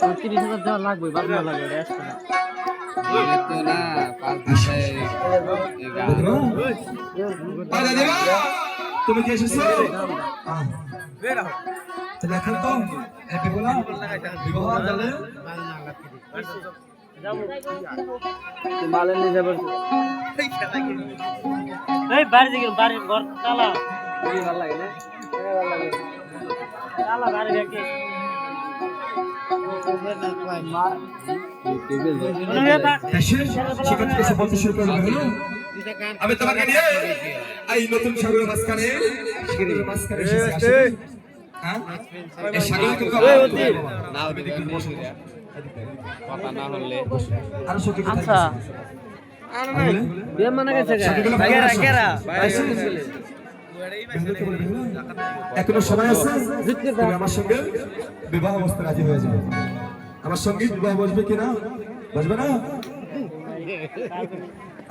30,000 দেওয়া লাগবে, বাড়ানো লাগবে, এটা আসবে না। তো না 5 তুমি কি এসেছো? তাহলে এখন তো হ্যাপি বলা বিবাহ জানে মালে নিয়ে যাবেন। এই বাড়ি থেকে বাড়ির ঘর তালা ভালো লাগে না? ভালো লাগে তালা বাড়ি রেখে সেখান থেকে এসে বলতে শুরু করবে হলো আমি তোমাকে নিয়ে এই নতুন সাগরের মাঝখানে সাগরের মাঝখানে এসেছি আসলে হ্যাঁ এই সাগরে তো না হবে দেখি কথা না হলে আর সত্যি কথা আচ্ছা বিয়ে মানে গেছে কেরা কেরা এখনো সময় আছে তুমি আমার সঙ্গে বিবাহ অবস্থা রাজি হয়ে যাবে আমার সঙ্গে বিবাহ বসবে কিনা বসবে না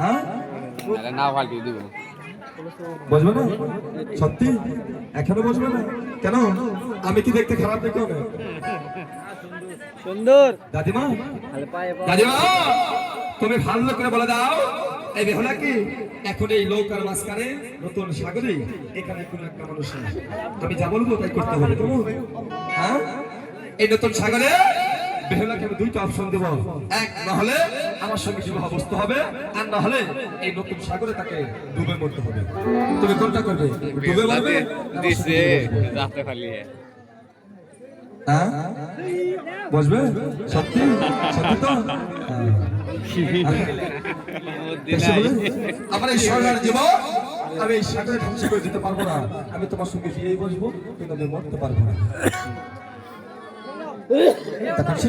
হ্যাঁ না ফালতু দিব বসবে না সত্যি এখনো বসবে না কেন আমি কি দেখতে খারাপ দেখতে হবে সুন্দর দাদিমা খালি পায়ে দাদিমা তুমি ভালো করে বলে দাও এই বেহলা কি এখন এই নৌকার মাঝখানে নতুন সাগরে এখানে কোন একটা মানুষ নেই আমি যা বলবো তাই করতে হবে তো হ্যাঁ এই নতুন সাগরে বেহলাকে আমি দুইটা অপশন দেব এক না হলে আমার সঙ্গে বিবাহ বসতে হবে আর না হলে এই নতুন সাগরে তাকে ডুবে মরতে হবে তুমি কোনটা করবে ডুবে মরবে দিছে রাতে ফালিয়ে হ্যাঁ বসবে সত্যি সত্যি তো আমার এই সোনার জীবন আমি এই সাগরে ধ্বংস করে দিতে পারবো না আমি তোমার সঙ্গে বিয়েই বসবো কিন্তু আমি মরতে পারবো না তখন সে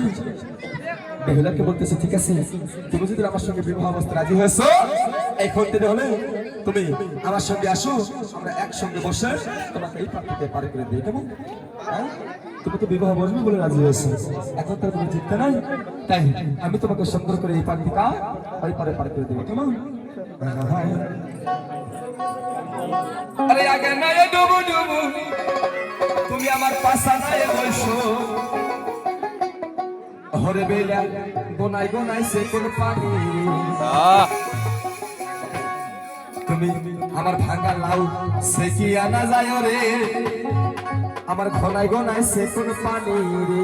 বেহুলাকে বলতেছে ঠিক আছে তুমি যদি আমার সঙ্গে বিবাহ অবস্থা রাজি হয়েছো এই খন্তিতে হলে তুমি আমার সঙ্গে আসো আমরা একসঙ্গে বসে তোমাকে এই প্রান্তিকে পারে করে দিই কেমন হ্যাঁ তুমি তো বিবাহ বসবে বলে রাজি হয়েছো এখন তো তুমি চিন্তা নাই তাই আমি তোমাকে সুন্দর করে এই প্রান্তিকা ওই পারে পারে করে দেবো কেমন আরে আগে নাই ডুবু ডুবু তুমি আমার পাশা নাই বসো হরে বেলা গোনাই গোনাই সে কোন পানি তুমি আমার ভাঙা লাউ সে কি আনা যায় রে আমার ঘনাই গোনাই সে কোন পানি রে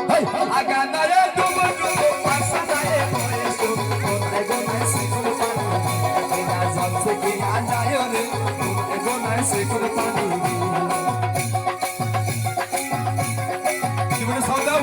হেই আগা নাই ডুবু ডুবু পাশা নাই বসো গোনাই গোনাই সে কোন পানি না জান সে কি আনা যায় রে গোনাই সে কোন পানি জীবনে সদাও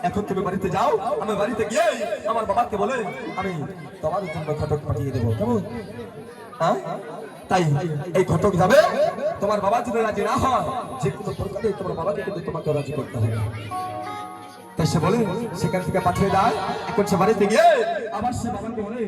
এখন তুমি বাড়িতে যাও আমি বাড়িতে গিয়ে আমার বাবাকে বলে আমি তোমার জন্য ঘটক পাঠিয়ে দেবো কেমন হ্যাঁ তাই এই ঘটক যাবে তোমার বাবা যদি রাজি না হয় যে কোনো প্রকারে তোমার বাবাকে কিন্তু তোমাকে রাজি করতে হবে তাই সে বলে সেখান থেকে পাঠিয়ে দেয় এখন সে বাড়িতে গিয়ে আবার সে বাবাকে বলে